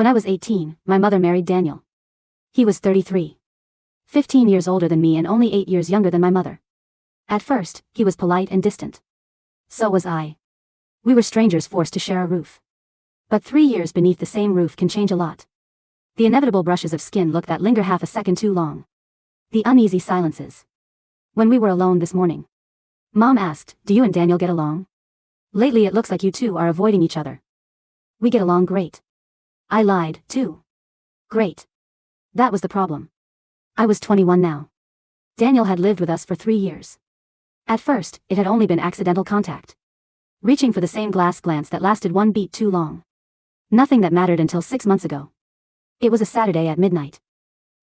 When I was 18, my mother married Daniel. He was 33. 15 years older than me and only 8 years younger than my mother. At first, he was polite and distant. So was I. We were strangers forced to share a roof. But 3 years beneath the same roof can change a lot. The inevitable brushes of skin look that linger half a second too long. The uneasy silences. When we were alone this morning, Mom asked, "Do you and Daniel get along? Lately it looks like you two are avoiding each other." "We get along great." I lied, too. Great. That was the problem. I was 21 now. Daniel had lived with us for 3 years. At first, it had only been accidental contact. Reaching for the same glass glance that lasted one beat too long. Nothing that mattered until 6 months ago. It was a Saturday at midnight.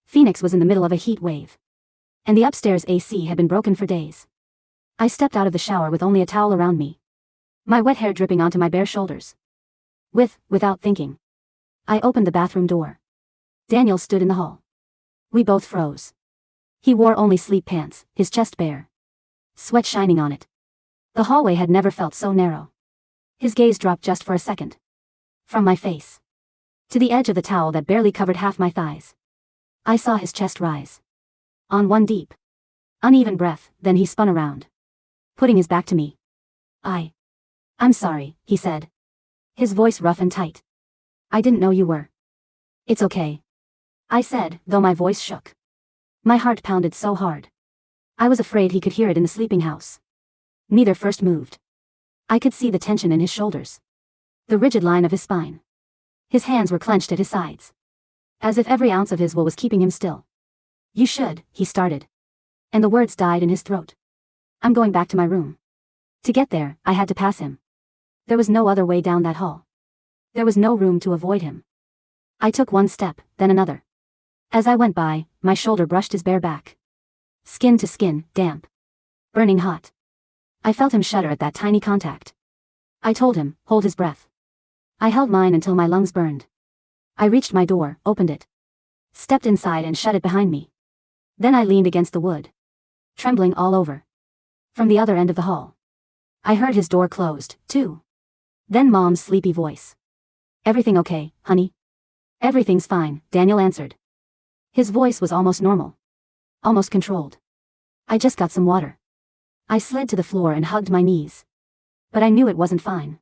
Phoenix was in the middle of a heat wave. And the upstairs AC had been broken for days. I stepped out of the shower with only a towel around me. My wet hair dripping onto my bare shoulders. Without thinking, I opened the bathroom door. Daniel stood in the hall. We both froze. He wore only sleep pants, his chest bare. Sweat shining on it. The hallway had never felt so narrow. His gaze dropped just for a second. From my face to the edge of the towel that barely covered half my thighs. I saw his chest rise. On one deep, uneven breath, then he spun around, putting his back to me. I'm sorry, he said. His voice rough and tight. "I didn't know you were." "It's okay," I said, though my voice shook. My heart pounded so hard. I was afraid he could hear it in the sleeping house. Neither first moved. I could see the tension in his shoulders. The rigid line of his spine. His hands were clenched at his sides. As if every ounce of his will was keeping him still. "You should," he started. And the words died in his throat. "I'm going back to my room." To get there, I had to pass him. There was no other way down that hall. There was no room to avoid him. I took one step, then another. As I went by, my shoulder brushed his bare back. Skin to skin, damp. Burning hot. I felt him shudder at that tiny contact. I told him, hold his breath. I held mine until my lungs burned. I reached my door, opened it. Stepped inside and shut it behind me. Then I leaned against the wood. Trembling all over. From the other end of the hall, I heard his door closed, too. Then Mom's sleepy voice. "Everything okay, honey?" "Everything's fine," Daniel answered. His voice was almost normal. Almost controlled. "I just got some water." I slid to the floor and hugged my knees. But I knew it wasn't fine.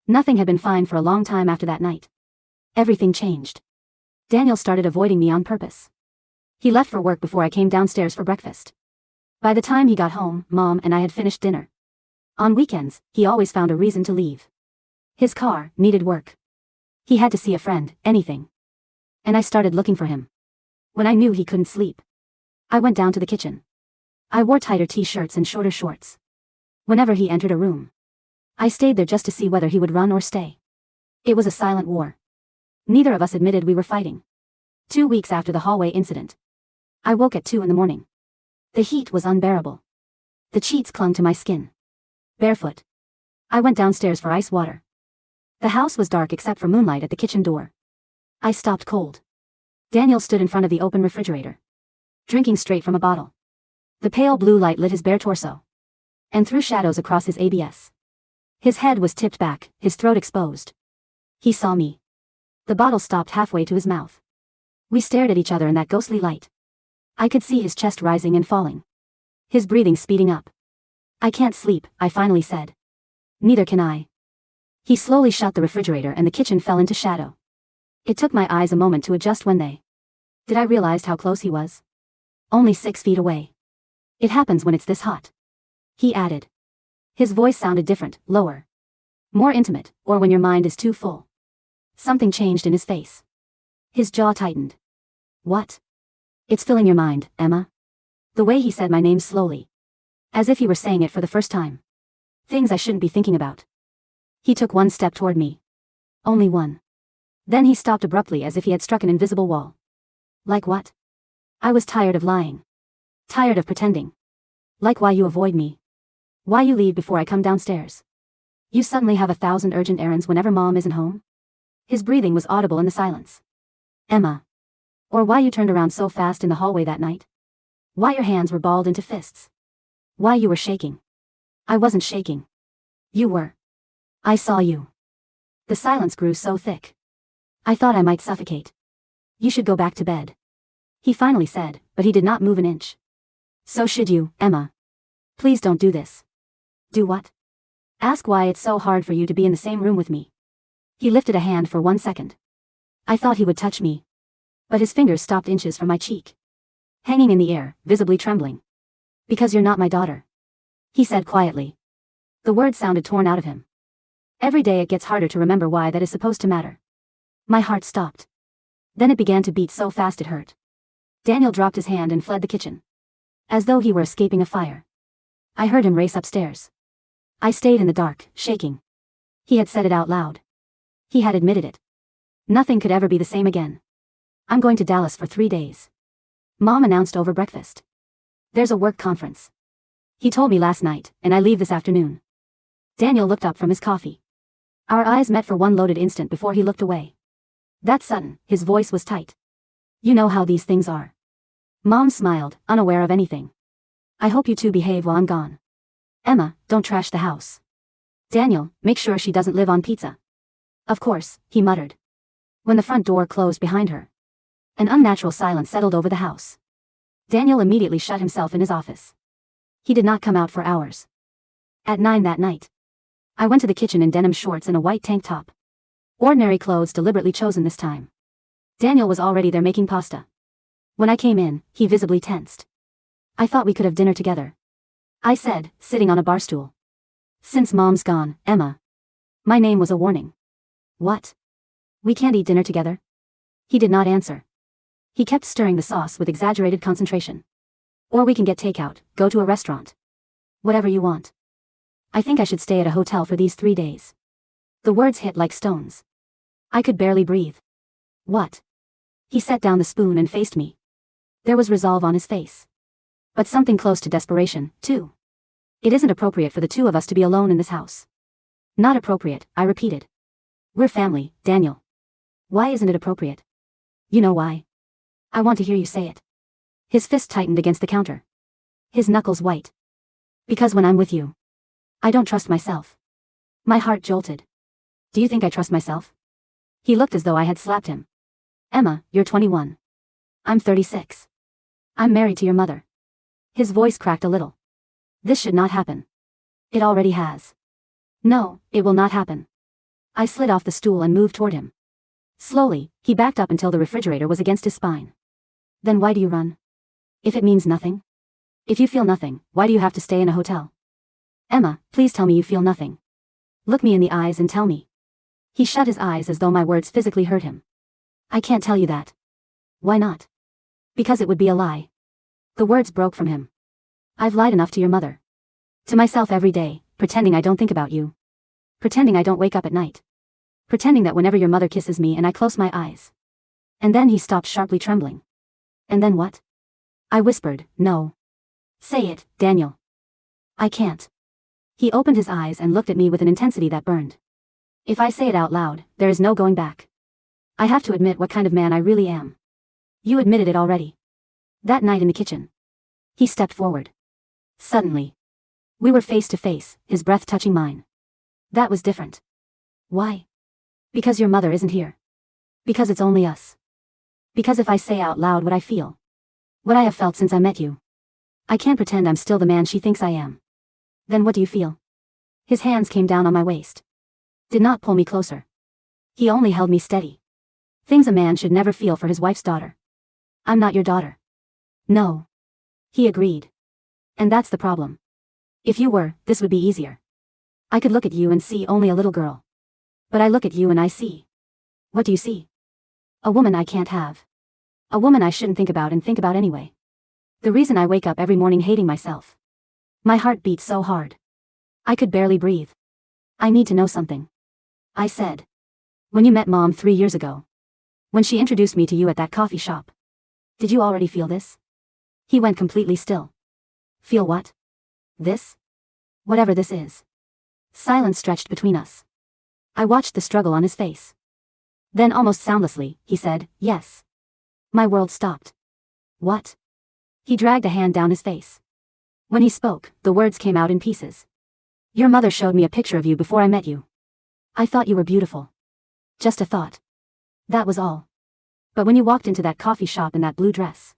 Nothing had been fine for a long time after that night. Everything changed. Daniel started avoiding me on purpose. He left for work before I came downstairs for breakfast. By the time he got home, Mom and I had finished dinner. On weekends, he always found a reason to leave. His car needed work. He had to see a friend, anything. And I started looking for him. When I knew he couldn't sleep, I went down to the kitchen. I wore tighter t-shirts and shorter shorts. Whenever he entered a room, I stayed there just to see whether he would run or stay. It was a silent war. Neither of us admitted we were fighting. 2 weeks after the hallway incident, I woke at 2 in the morning. The heat was unbearable. The sheets clung to my skin. Barefoot, I went downstairs for ice water. The house was dark except for moonlight at the kitchen door. I stopped cold. Daniel stood in front of the open refrigerator, drinking straight from a bottle. The pale blue light lit his bare torso and threw shadows across his abs. His head was tipped back, his throat exposed. He saw me. The bottle stopped halfway to his mouth. We stared at each other in that ghostly light. I could see his chest rising and falling. His breathing speeding up. "I can't sleep," I finally said. "Neither can I." He slowly shut the refrigerator and the kitchen fell into shadow. It took my eyes a moment to adjust when they did. I realized how close he was. Only 6 feet away. "It happens when it's this hot," he added. His voice sounded different, lower. More intimate, or when your mind is too full. Something changed in his face. His jaw tightened. "What?" "It's filling your mind, Emma." The way he said my name slowly. As if he were saying it for the first time. Things I shouldn't be thinking about. He took one step toward me. Only one. Then he stopped abruptly as if he had struck an invisible wall. "Like what?" I was tired of lying. Tired of pretending. "Like why you avoid me. Why you leave before I come downstairs. You suddenly have 1,000 urgent errands whenever Mom isn't home." His breathing was audible in the silence. "Emma. Or why you turned around so fast in the hallway that night. Why your hands were balled into fists. Why you were shaking." "I wasn't shaking. You were. I saw you." The silence grew so thick. I thought I might suffocate. You should go back to bed. He finally said, but he did not move an inch. So should you, Emma. Please don't do this. Do what? Ask why it's so hard for you to be in the same room with me. He lifted a hand for 1 second. I thought he would touch me. But his fingers stopped inches from my cheek. Hanging in the air, visibly trembling. Because you're not my daughter. He said quietly. The words sounded torn out of him. Every day it gets harder to remember why that is supposed to matter. My heart stopped. Then it began to beat so fast it hurt. Daniel dropped his hand and fled the kitchen. As though he were escaping a fire. I heard him race upstairs. I stayed in the dark, shaking. He had said it out loud. He had admitted it. Nothing could ever be the same again. I'm going to Dallas for 3 days. Mom announced over breakfast. There's a work conference. He told me last night, and I leave this afternoon. Daniel looked up from his coffee. Our eyes met for one loaded instant before he looked away. That sudden, his voice was tight. You know how these things are. Mom smiled, unaware of anything. I hope you two behave while I'm gone. Emma, don't trash the house. Daniel, make sure she doesn't live on pizza. Of course, he muttered. When the front door closed behind her, an unnatural silence settled over the house. Daniel immediately shut himself in his office. He did not come out for hours. At 9 that night, I went to the kitchen in denim shorts and a white tank top. Ordinary clothes deliberately chosen this time. Daniel was already there making pasta. When I came in, he visibly tensed. I thought we could have dinner together. I said, sitting on a bar stool. Since Mom's gone, Emma. My name was a warning. What? We can't eat dinner together? He did not answer. He kept stirring the sauce with exaggerated concentration. Or we can get takeout, go to a restaurant. Whatever you want. I think I should stay at a hotel for these 3 days. The words hit like stones. I could barely breathe. What? He set down the spoon and faced me. There was resolve on his face. But something close to desperation, too. It isn't appropriate for the two of us to be alone in this house. Not appropriate, I repeated. We're family, Daniel. Why isn't it appropriate? You know why. I want to hear you say it. His fist tightened against the counter. His knuckles white. Because when I'm with you, I don't trust myself. My heart jolted. Do you think I trust myself? He looked as though I had slapped him. Emma, you're 21. I'm 36. I'm married to your mother. His voice cracked a little. This should not happen. It already has. No, it will not happen. I slid off the stool and moved toward him. Slowly, he backed up until the refrigerator was against his spine. Then why do you run? If it means nothing? If you feel nothing, why do you have to stay in a hotel? Emma, please tell me you feel nothing. Look me in the eyes and tell me. He shut his eyes as though my words physically hurt him. I can't tell you that. Why not? Because it would be a lie. The words broke from him. I've lied enough to your mother. To myself every day, pretending I don't think about you. Pretending I don't wake up at night. Pretending that whenever your mother kisses me and I close my eyes. And then he stopped sharply trembling. And then what? I whispered, no. Say it, Daniel. I can't. He opened his eyes and looked at me with an intensity that burned. If I say it out loud, there is no going back. I have to admit what kind of man I really am. You admitted it already. That night in the kitchen. He stepped forward. Suddenly. We were face to face, his breath touching mine. That was different. Why? Because your mother isn't here. Because it's only us. Because if I say out loud what I feel, what I have felt since I met you, I can't pretend I'm still the man she thinks I am. Then what do you feel? His hands came down on my waist. Did not pull me closer. He only held me steady. Things a man should never feel for his wife's daughter. I'm not your daughter. No. He agreed. And that's the problem. If you were, this would be easier. I could look at you and see only a little girl. But I look at you and I see. What do you see? A woman I can't have. A woman I shouldn't think about and think about anyway. The reason I wake up every morning hating myself. My heart beats so hard. I could barely breathe. I need to know something. I said. When you met Mom 3 years ago. When she introduced me to you at that coffee shop. Did you already feel this? He went completely still. Feel what? This? Whatever this is. Silence stretched between us. I watched the struggle on his face. Then almost soundlessly, he said, yes. My world stopped. What? He dragged a hand down his face. When he spoke, the words came out in pieces. Your mother showed me a picture of you before I met you. I thought you were beautiful. Just a thought. That was all. But when you walked into that coffee shop in that blue dress,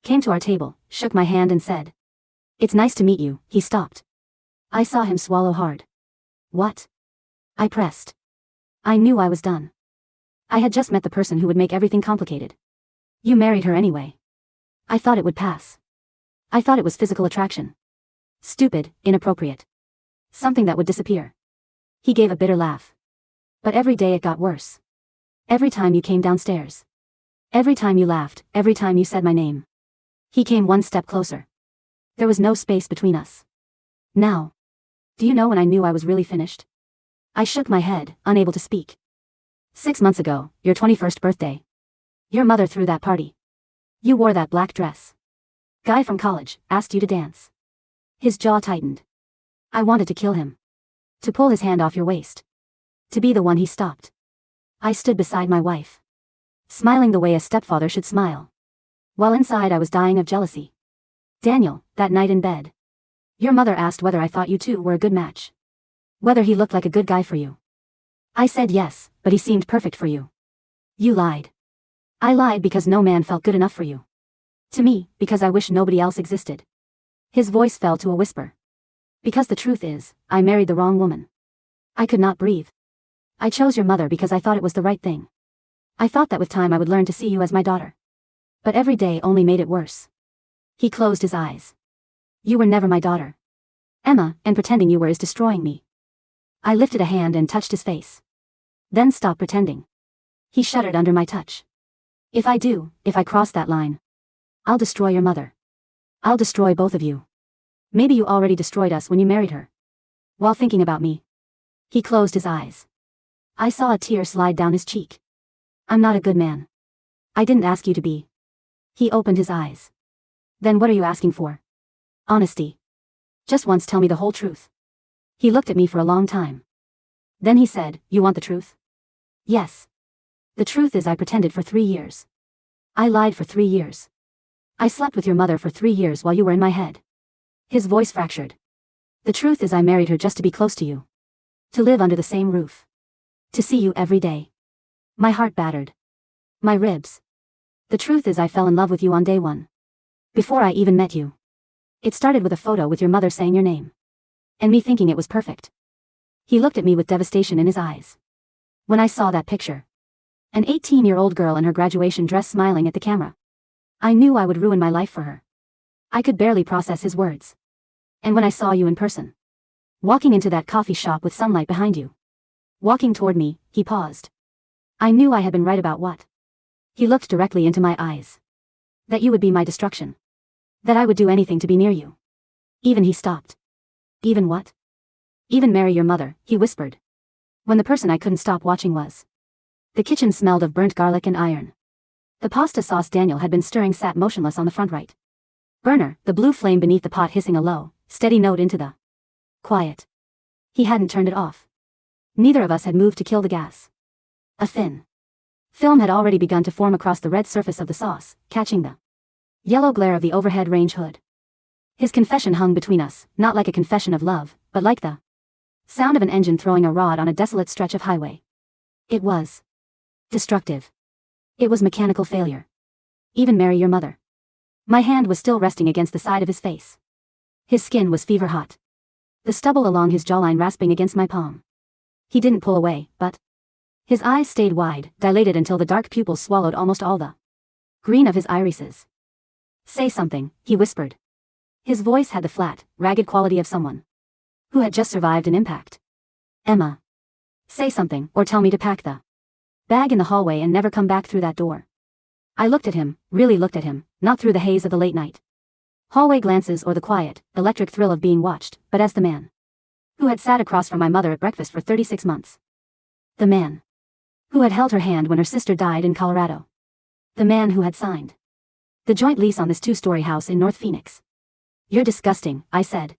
came to our table, shook my hand and said, "It's nice to meet you," he stopped. I saw him swallow hard. What? I pressed. I knew I was done. I had just met the person who would make everything complicated. You married her anyway. I thought it would pass. I thought it was physical attraction. Stupid, inappropriate. Something that would disappear. He gave a bitter laugh. But every day it got worse. Every time you came downstairs. Every time you laughed, every time you said my name. He came one step closer. There was no space between us. Now. Do you know when I knew I was really finished? I shook my head, unable to speak. 6 months ago, your 21st birthday. Your mother threw that party. You wore that black dress. Guy from college asked you to dance. His jaw tightened. I wanted to kill him. To pull his hand off your waist. To be the one he stopped. I stood beside my wife. Smiling the way a stepfather should smile. While inside I was dying of jealousy. Daniel, that night in bed. Your mother asked whether I thought you two were a good match. Whether he looked like a good guy for you. I said yes, but he seemed perfect for you. You lied. I lied because no man felt good enough for you. To me, because I wish nobody else existed. His voice fell to a whisper. Because the truth is, I married the wrong woman. I could not breathe. I chose your mother because I thought it was the right thing. I thought that with time I would learn to see you as my daughter. But every day only made it worse. He closed his eyes. You were never my daughter. Emma, and pretending you were is destroying me. I lifted a hand and touched his face. Then stopped pretending. He shuddered under my touch. If I cross that line, I'll destroy your mother. I'll destroy both of you. Maybe you already destroyed us when you married her. While thinking about me. He closed his eyes. I saw a tear slide down his cheek. I'm not a good man. I didn't ask you to be. He opened his eyes. Then what are you asking for? Honesty. Just once tell me the whole truth. He looked at me for a long time. Then he said, "You want the truth?" Yes. The truth is I pretended for 3 years. I lied for 3 years. I slept with your mother for 3 years while you were in my head. His voice fractured. The truth is I married her just to be close to you. To live under the same roof. To see you every day. My heart battered. My ribs. The truth is I fell in love with you on day 1. Before I even met you. It started with a photo with your mother saying your name. And me thinking it was perfect. He looked at me with devastation in his eyes. When I saw that picture. An 18-year-old girl in her graduation dress smiling at the camera. I knew I would ruin my life for her. I could barely process his words. And when I saw you in person. Walking into that coffee shop with sunlight behind you. Walking toward me, he paused. I knew I had been right about what? He looked directly into my eyes. That you would be my destruction. That I would do anything to be near you. Even he stopped. Even what? Even marry your mother, he whispered. When the person I couldn't stop watching was. The kitchen smelled of burnt garlic and iron. The pasta sauce Daniel had been stirring sat motionless on the front right burner, the blue flame beneath the pot hissing a low, steady note into the quiet. He hadn't turned it off. Neither of us had moved to kill the gas. A thin film had already begun to form across the red surface of the sauce, catching the yellow glare of the overhead range hood. His confession hung between us, not like a confession of love, but like the sound of an engine throwing a rod on a desolate stretch of highway. It was destructive. It was mechanical failure. Even marry your mother. My hand was still resting against the side of his face. His skin was fever hot. The stubble along his jawline rasping against my palm. He didn't pull away, but his eyes stayed wide, dilated until the dark pupils swallowed almost all the green of his irises. Say something, he whispered. His voice had the flat, ragged quality of someone who had just survived an impact. Emma. Say something, or tell me to pack the bag in the hallway and never come back through that door. I looked at him, really looked at him, not through the haze of the late night hallway glances or the quiet, electric thrill of being watched, but as the man who had sat across from my mother at breakfast for 36 months. The man who had held her hand when her sister died in Colorado. The man who had signed the joint lease on this 2-story house in North Phoenix. You're disgusting, I said.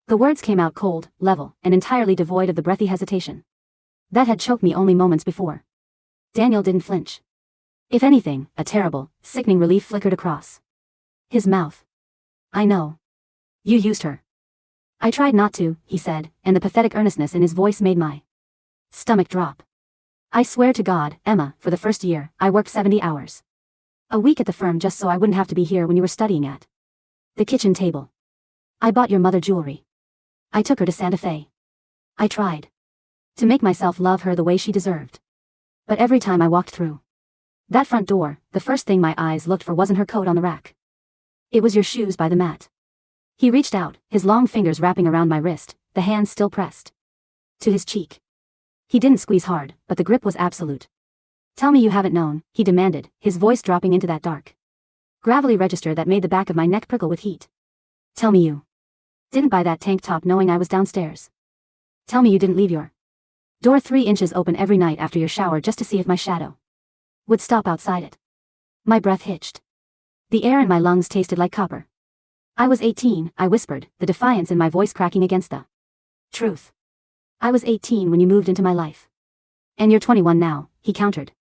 The words came out cold, level, and entirely devoid of the breathy hesitation that had choked me only moments before. Daniel didn't flinch. If anything, a terrible, sickening relief flickered across his mouth. I know. You used her. I tried not to, he said, and the pathetic earnestness in his voice made my stomach drop. I swear to God, Emma, for the first year, I worked 70 hours a week at the firm just so I wouldn't have to be here when you were studying at the kitchen table. I bought your mother jewelry. I took her to Santa Fe. I tried to make myself love her the way she deserved. But every time I walked through that front door, the first thing my eyes looked for wasn't her coat on the rack. It was your shoes by the mat. He reached out, his long fingers wrapping around my wrist, the hands still pressed to his cheek. He didn't squeeze hard, but the grip was absolute. Tell me you haven't known, he demanded, his voice dropping into that dark, gravelly register that made the back of my neck prickle with heat. Tell me you didn't buy that tank top knowing I was downstairs. Tell me you didn't leave your door 3 inches open every night after your shower just to see if my shadow would stop outside it. My breath hitched. The air in my lungs tasted like copper. I was 18, I whispered, the defiance in my voice cracking against the truth. I was 18 when you moved into my life. And you're 21 now, he countered.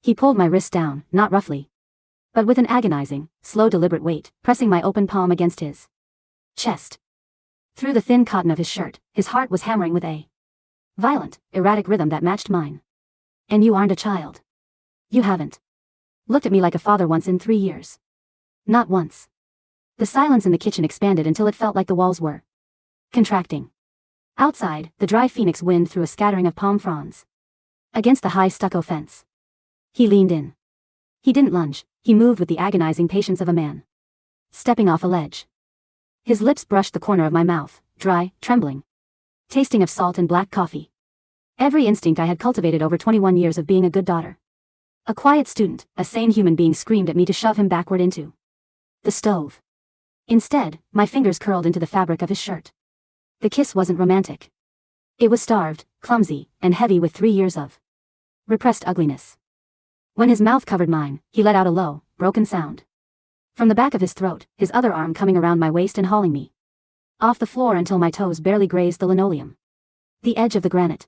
He pulled my wrist down, not roughly, but with an agonizing, slow deliberate weight, pressing my open palm against his chest. Through the thin cotton of his shirt, his heart was hammering with a violent, erratic rhythm that matched mine. And you aren't a child. You haven't looked at me like a father once in 3 years. Not once. The silence in the kitchen expanded until it felt like the walls were contracting. Outside, the dry phoenix wind threw a scattering of palm fronds against the high stucco fence. He leaned in. He didn't lunge, he moved with the agonizing patience of a man stepping off a ledge. His lips brushed the corner of my mouth, dry, trembling, tasting of salt and black coffee. Every instinct I had cultivated over 21 years of being a good daughter, a quiet student, a sane human being, screamed at me to shove him backward into the stove. Instead, my fingers curled into the fabric of his shirt. The kiss wasn't romantic. It was starved, clumsy, and heavy with 3 years of repressed ugliness. When his mouth covered mine, he let out a low, broken sound from the back of his throat, his other arm coming around my waist and hauling me off the floor until my toes barely grazed the linoleum. The edge of the granite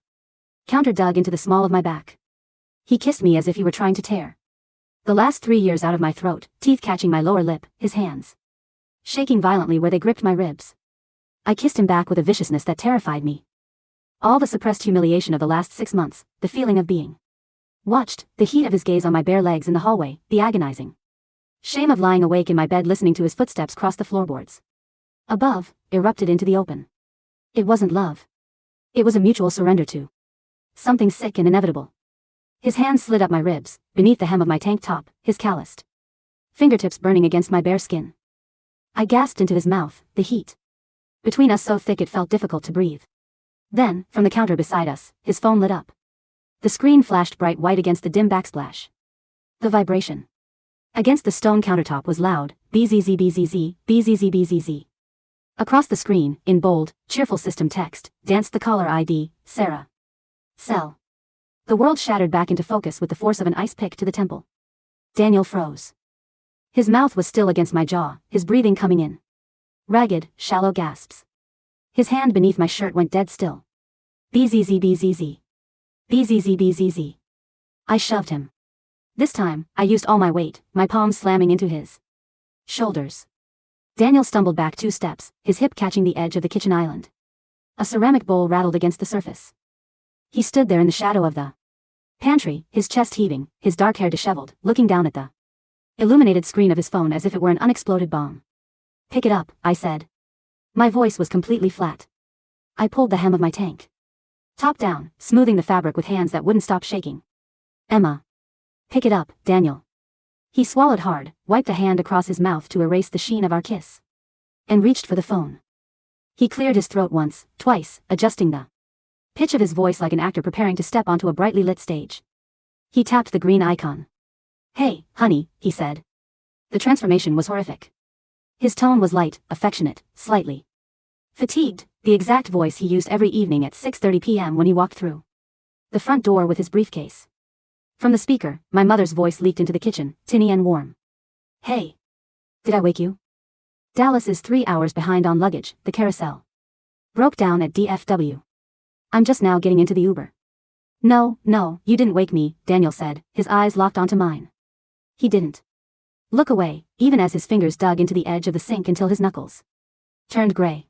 counter dug into the small of my back. He kissed me as if he were trying to tear the last 3 years out of my throat, teeth catching my lower lip, his hands shaking violently where they gripped my ribs. I kissed him back with a viciousness that terrified me. All the suppressed humiliation of the last 6 months, the feeling of being watched, the heat of his gaze on my bare legs in the hallway, the agonizing shame of lying awake in my bed listening to his footsteps cross the floorboards above, erupted into the open. It wasn't love. It was a mutual surrender to something sick and inevitable. His hands slid up my ribs, beneath the hem of my tank top, his calloused fingertips burning against my bare skin. I gasped into his mouth, the heat between us so thick it felt difficult to breathe. Then, from the counter beside us, his phone lit up. The screen flashed bright white against the dim backsplash. The vibration against the stone countertop was loud, BZZ BZZ, BZZ BZZ. Across the screen, in bold, cheerful system text, danced the caller ID, Sarah. Cell. The world shattered back into focus with the force of an ice pick to the temple. Daniel froze. His mouth was still against my jaw, his breathing coming in ragged, shallow gasps. His hand beneath my shirt went dead still. BZZ BZZ. BZZ BZZ. I shoved him. This time, I used all my weight, my palms slamming into his shoulders. Daniel stumbled back 2 steps, his hip catching the edge of the kitchen island. A ceramic bowl rattled against the surface. He stood there in the shadow of the pantry, his chest heaving, his dark hair disheveled, looking down at the illuminated screen of his phone as if it were an unexploded bomb. Pick it up, I said. My voice was completely flat. I pulled the hem of my tank top down, smoothing the fabric with hands that wouldn't stop shaking. Emma. Pick it up, Daniel. He swallowed hard, wiped a hand across his mouth to erase the sheen of our kiss, and reached for the phone. He cleared his throat once, twice, adjusting the pitch of his voice like an actor preparing to step onto a brightly lit stage. He tapped the green icon. Hey, honey, he said. The transformation was horrific. His tone was light, affectionate, slightly fatigued, the exact voice he used every evening at 6:30 p.m. when he walked through the front door with his briefcase. From the speaker, my mother's voice leaked into the kitchen, tinny and warm. Hey. Did I wake you? Dallas is 3 hours behind on luggage, the carousel broke down at DFW. I'm just now getting into the Uber. No, you didn't wake me, Daniel said, his eyes locked onto mine. He didn't look away, even as his fingers dug into the edge of the sink until his knuckles turned gray.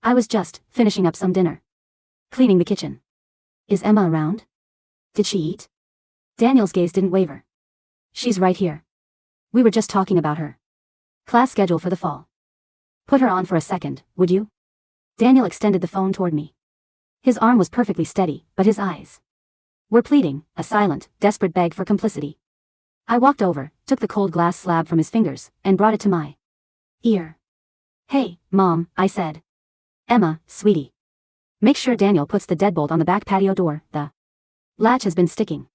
I was just finishing up some dinner. Cleaning the kitchen. Is Emma around? Did she eat? Daniel's gaze didn't waver. She's right here. We were just talking about her. Class schedule for the fall. Put her on for a second, would you? Daniel extended the phone toward me. His arm was perfectly steady, but his eyes were pleading, a silent, desperate beg for complicity. I walked over, took the cold glass slab from his fingers, and brought it to my ear. Hey, Mom, I said. Emma, sweetie. Make sure Daniel puts the deadbolt on the back patio door, the latch has been sticking.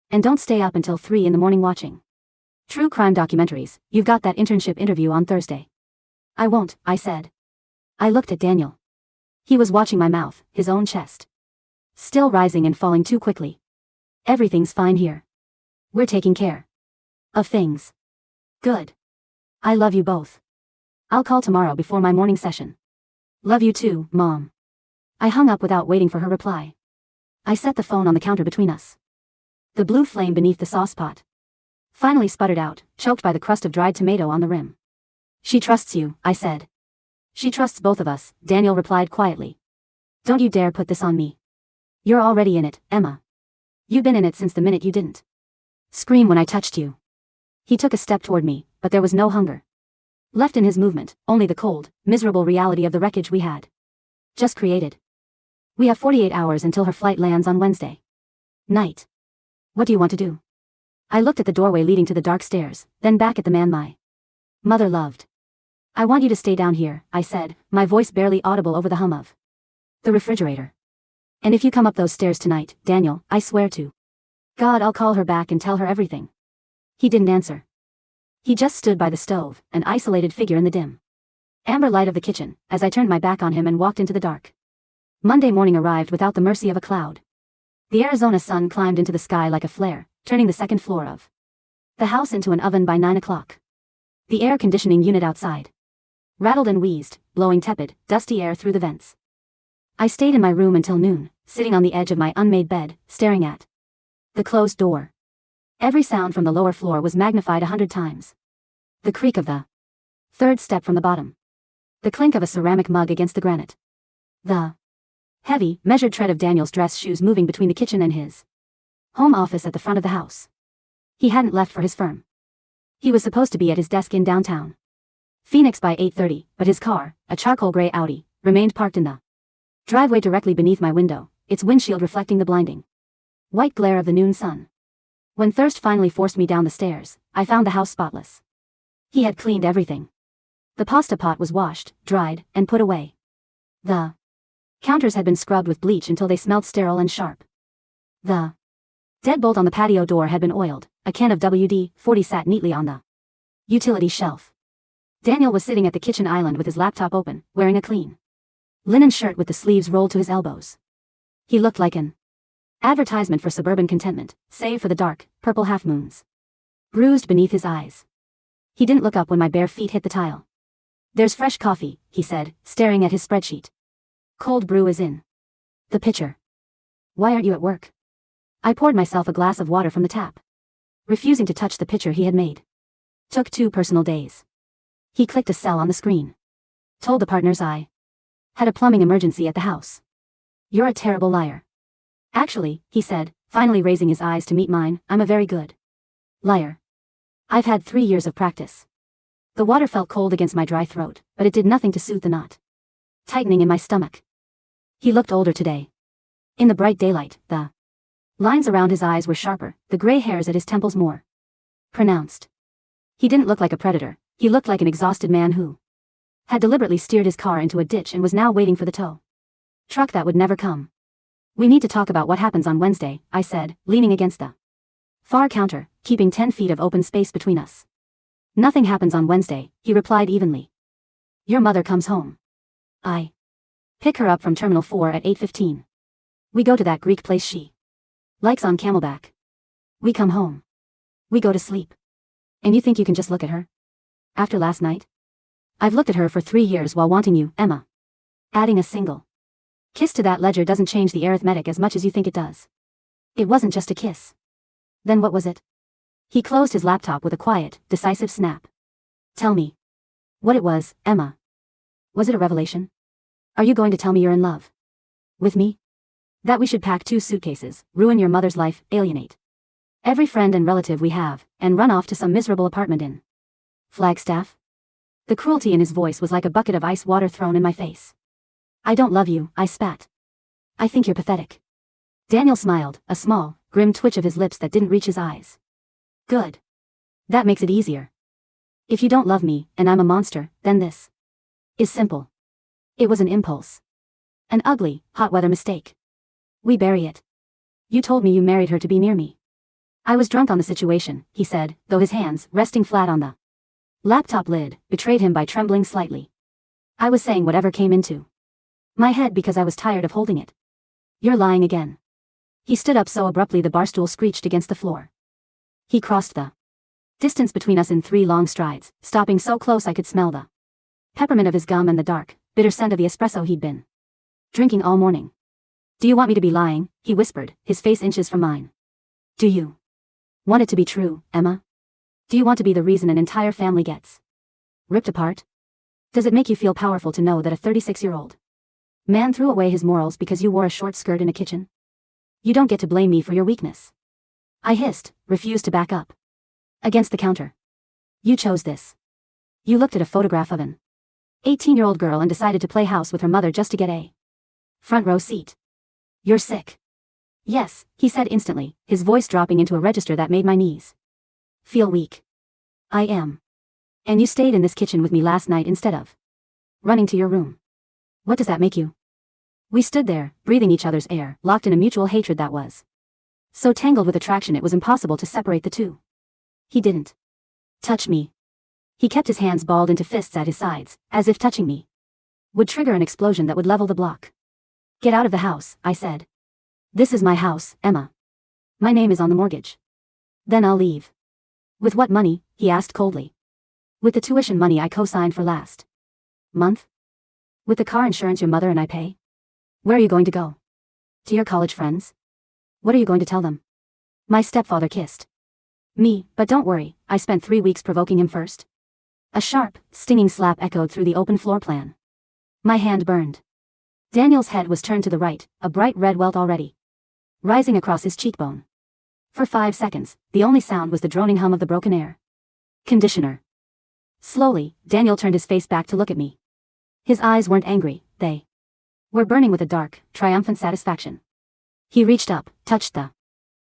And don't stay up until 3 in the morning watching true crime documentaries. You've got that internship interview on Thursday. I won't, I said. I looked at Daniel. He was watching my mouth, his own chest still rising and falling too quickly. Everything's fine here. We're taking care of things. Good. I love you both. I'll call tomorrow before my morning session. Love you too, Mom. I hung up without waiting for her reply. I set the phone on the counter between us. The blue flame beneath the sauce pot finally sputtered out, choked by the crust of dried tomato on the rim. She trusts you, I said. She trusts both of us, Daniel replied quietly. Don't you dare put this on me. You're already in it, Emma. You've been in it since the minute you didn't scream when I touched you. He took a step toward me, but there was no hunger left in his movement, only the cold, miserable reality of the wreckage we had just created. We have 48 hours until her flight lands on Wednesday night. What do you want to do? I looked at the doorway leading to the dark stairs, then back at the man my mother loved. I want you to stay down here, I said, my voice barely audible over the hum of the refrigerator. And if you come up those stairs tonight, Daniel, I swear to God I'll call her back and tell her everything. He didn't answer. He just stood by the stove, an isolated figure in the dim amber light of the kitchen, as I turned my back on him and walked into the dark. Monday morning arrived without the mercy of a cloud. The Arizona sun climbed into the sky like a flare, turning the second floor of the house into an oven by 9 o'clock. The air conditioning unit outside rattled and wheezed, blowing tepid, dusty air through the vents. I stayed in my room until noon, sitting on the edge of my unmade bed, staring at the closed door. Every sound from the lower floor was magnified 100 times. The creak of the third step from the bottom. The clink of a ceramic mug against the granite. The heavy, measured tread of Daniel's dress shoes moving between the kitchen and his home office at the front of the house. He hadn't left for his firm. He was supposed to be at his desk in downtown Phoenix by 8:30, but his car, a charcoal gray Audi, remained parked in the driveway directly beneath my window, its windshield reflecting the blinding white glare of the noon sun. When thirst finally forced me down the stairs, I found the house spotless. He had cleaned everything. The pasta pot was washed, dried, and put away. The counters had been scrubbed with bleach until they smelled sterile and sharp. The deadbolt on the patio door had been oiled, a can of WD-40 sat neatly on the utility shelf. Daniel was sitting at the kitchen island with his laptop open, wearing a clean linen shirt with the sleeves rolled to his elbows. He looked like an advertisement for suburban contentment, save for the dark, purple half-moons bruised beneath his eyes. He didn't look up when my bare feet hit the tile. There's fresh coffee, he said, staring at his spreadsheet. Cold brew is in the pitcher. Why aren't you at work? I poured myself a glass of water from the tap, refusing to touch the pitcher he had made. Took 2 personal days. He clicked a cell on the screen. Told the partners I had a plumbing emergency at the house. You're a terrible liar. Actually, he said, finally raising his eyes to meet mine, I'm a very good liar. I've had 3 years of practice. The water felt cold against my dry throat, but it did nothing to soothe the knot tightening in my stomach. He looked older today. In the bright daylight, the lines around his eyes were sharper, the gray hairs at his temples more pronounced. He didn't look like a predator, he looked like an exhausted man who had deliberately steered his car into a ditch and was now waiting for the tow truck that would never come. We need to talk about what happens on Wednesday, I said, leaning against the far counter, keeping 10 feet of open space between us. Nothing happens on Wednesday, he replied evenly. Your mother comes home. I pick her up from Terminal 4 at 8:15. We go to that Greek place she likes on Camelback. We come home. We go to sleep. And you think you can just look at her? After last night? I've looked at her for 3 years while wanting you, Emma. Adding a single kiss to that ledger doesn't change the arithmetic as much as you think it does. It wasn't just a kiss. Then what was it? He closed his laptop with a quiet, decisive snap. Tell me what it was, Emma. Was it a revelation? Are you going to tell me you're in love with me? That we should pack 2 suitcases, ruin your mother's life, alienate Every friend and relative we have, and run off to some miserable apartment in Flagstaff? The cruelty in his voice was like a bucket of ice water thrown in my face. I don't love you, I spat. I think you're pathetic. Daniel smiled, a small, grim twitch of his lips that didn't reach his eyes. Good. That makes it easier. If you don't love me, and I'm a monster, then this is simple. It was an impulse. An ugly, hot weather mistake. We bury it. You told me you married her to be near me. I was drunk on the situation, he said, though his hands, resting flat on the laptop lid, betrayed him by trembling slightly. I was saying whatever came into my head because I was tired of holding it. You're lying again. He stood up so abruptly the barstool screeched against the floor. He crossed the distance between us in 3 long strides, stopping so close I could smell the peppermint of his gum and the dark, bitter scent of the espresso he'd been drinking all morning. Do you want me to be lying? He whispered, his face inches from mine. Do you want it to be true, Emma? Do you want to be the reason an entire family gets ripped apart? Does it make you feel powerful to know that a 36-year-old man threw away his morals because you wore a short skirt in a kitchen? You don't get to blame me for your weakness. I hissed, refused to back up against the counter. You chose this. You looked at a photograph of an 18-year-old girl and decided to play house with her mother just to get a front row seat. You're sick. Yes, he said instantly, his voice dropping into a register that made my knees feel weak. I am. And you stayed in this kitchen with me last night instead of running to your room. What does that make you? We stood there, breathing each other's air, locked in a mutual hatred that was so tangled with attraction it was impossible to separate the two. He didn't touch me. He kept his hands balled into fists at his sides, as if touching me would trigger an explosion that would level the block. Get out of the house, I said. This is my house, Emma. My name is on the mortgage. Then I'll leave. With what money? He asked coldly. With the tuition money I co-signed for last month? With the car insurance your mother and I pay? Where are you going to go? To your college friends? What are you going to tell them? My stepfather kissed me, but don't worry, I spent 3 weeks provoking him first. A sharp, stinging slap echoed through the open floor plan. My hand burned. Daniel's head was turned to the right, a bright red welt already rising across his cheekbone. For 5 seconds, the only sound was the droning hum of the broken air conditioner. Slowly, Daniel turned his face back to look at me. His eyes weren't angry, they were burning with a dark, triumphant satisfaction. He reached up, touched the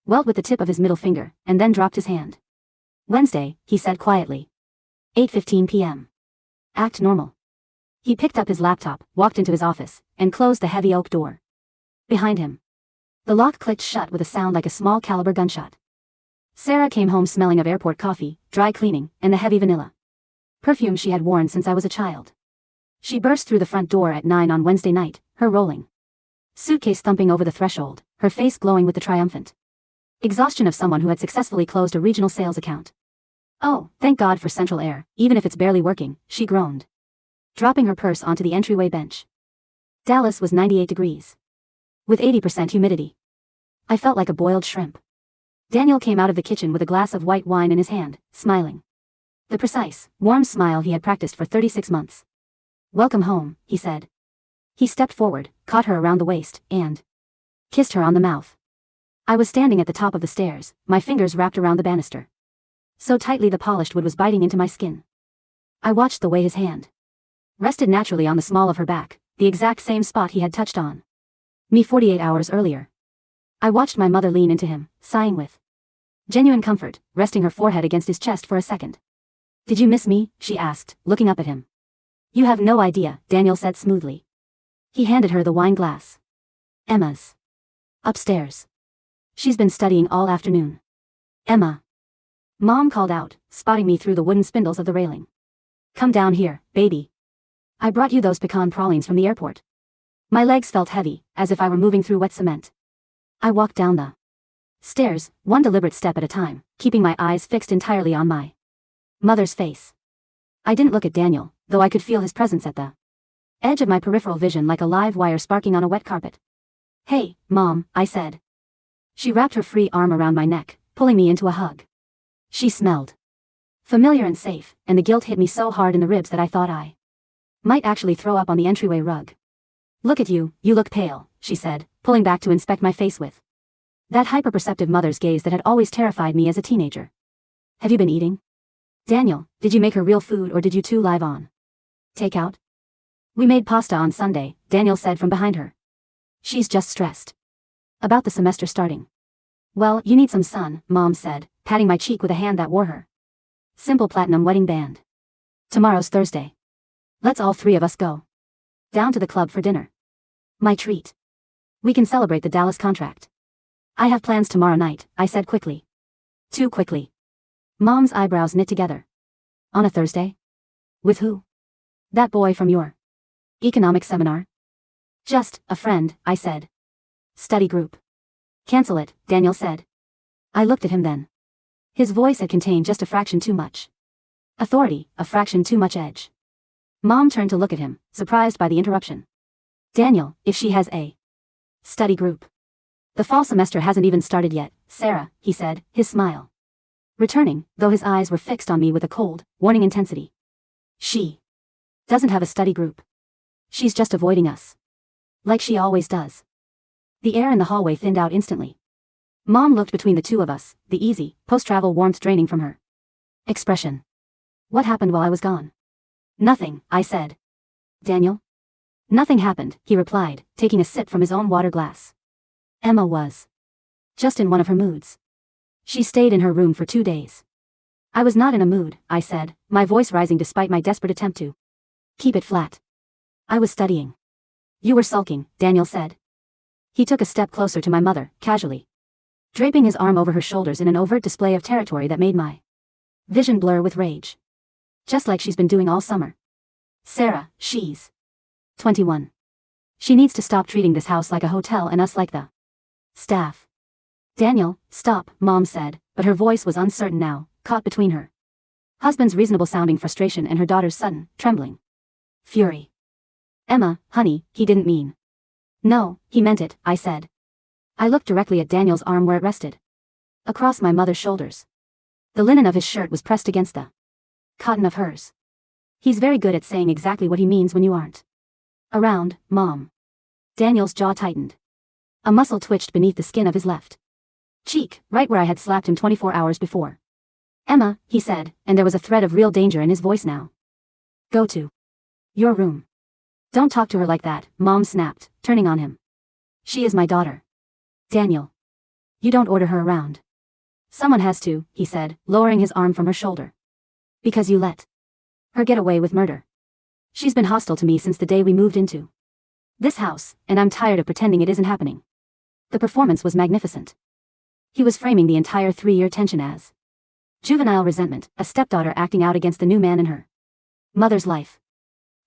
welt with the tip of his middle finger, and then dropped his hand. Wednesday, he said quietly. 8:15 p.m. Act normal. He picked up his laptop, walked into his office, and closed the heavy oak door behind him. The lock clicked shut with a sound like a small caliber gunshot. Sarah came home smelling of airport coffee, dry cleaning, and the heavy vanilla perfume she had worn since I was a child. She burst through the front door at 9 on Wednesday night, her rolling suitcase thumping over the threshold, her face glowing with the triumphant exhaustion of someone who had successfully closed a regional sales account. Oh, thank God for central air, even if it's barely working, she groaned, dropping her purse onto the entryway bench. Dallas was 98 degrees. With 80% humidity. I felt like a boiled shrimp. Daniel came out of the kitchen with a glass of white wine in his hand, smiling. The precise, warm smile he had practiced for 36 months. Welcome home, he said. He stepped forward, caught her around the waist, and kissed her on the mouth. I was standing at the top of the stairs, my fingers wrapped around the banister. So tightly the polished wood was biting into my skin. I watched the way his hand rested naturally on the small of her back, the exact same spot he had touched on me 48 hours earlier. I watched my mother lean into him, sighing with genuine comfort, resting her forehead against his chest for a second. Did you miss me? She asked, looking up at him. You have no idea, Daniel said smoothly. He handed her the wine glass. Emma's upstairs. She's been studying all afternoon. Emma. Mom called out, spotting me through the wooden spindles of the railing. Come down here, baby. I brought you those pecan pralines from the airport. My legs felt heavy, as if I were moving through wet cement. I walked down the stairs, one deliberate step at a time, keeping my eyes fixed entirely on my mother's face. I didn't look at Daniel, though I could feel his presence at the edge of my peripheral vision like a live wire sparking on a wet carpet. Hey, Mom, I said. She wrapped her free arm around my neck, pulling me into a hug. She smelled familiar and safe, and the guilt hit me so hard in the ribs that I thought I might actually throw up on the entryway rug. Look at you, you look pale, she said, pulling back to inspect my face with That hyperperceptive mother's gaze that had always terrified me as a teenager. Have you been eating? Daniel, did you make her real food or did you two live on takeout? We made pasta on Sunday, Daniel said from behind her. She's just stressed about the semester starting. Well, you need some sun, Mom said, patting my cheek with a hand that wore her simple platinum wedding band. Tomorrow's Thursday. Let's all three of us go down to the club for dinner. My treat. We can celebrate the Dallas contract. I have plans tomorrow night, I said quickly. Too quickly. Mom's eyebrows knit together. On a Thursday? With who? That boy from your economics seminar? Just a friend, I said. Study group. Cancel it, Daniel said. I looked at him then. His voice had contained just a fraction too much authority, a fraction too much edge. Mom turned to look at him, surprised by the interruption. Daniel, if she has a study group. The fall semester hasn't even started yet, Sarah, he said, his smile returning, though his eyes were fixed on me with a cold, warning intensity. She doesn't have a study group. She's just avoiding us. Like she always does. The air in the hallway thinned out instantly. Mom looked between the two of us, the easy, post-travel warmth draining from her expression. What happened while I was gone? Nothing, I said. Daniel? Nothing happened, he replied, taking a sip from his own water glass. Emma was just in one of her moods. She stayed in her room for 2 days. I was not in a mood, I said, my voice rising despite my desperate attempt to keep it flat. I was studying. You were sulking, Daniel said. He took a step closer to my mother, casually, draping his arm over her shoulders in an overt display of territory that made my vision blur with rage. Just like she's been doing all summer. Sarah, she's 21. She needs to stop treating this house like a hotel and us like the staff. Daniel, stop, Mom said, but her voice was uncertain now, caught between her husband's reasonable-sounding frustration and her daughter's sudden, trembling fury. Emma, honey, he didn't mean. No, he meant it, I said. I looked directly at Daniel's arm where it rested. Across my mother's shoulders. The linen of his shirt was pressed against the cotton of hers. He's very good at saying exactly what he means when you aren't around, Mom. Daniel's jaw tightened. A muscle twitched beneath the skin of his left cheek, right where I had slapped him 24 hours before. Emma, he said, and there was a thread of real danger in his voice now. Go to your room. Don't talk to her like that, Mom snapped, turning on him. She is my daughter. Daniel. You don't order her around. Someone has to, he said, lowering his arm from her shoulder. Because you let her get away with murder. She's been hostile to me since the day we moved into this house, and I'm tired of pretending it isn't happening. The performance was magnificent. He was framing the entire 3-year tension as juvenile resentment, a stepdaughter acting out against the new man in her mother's life.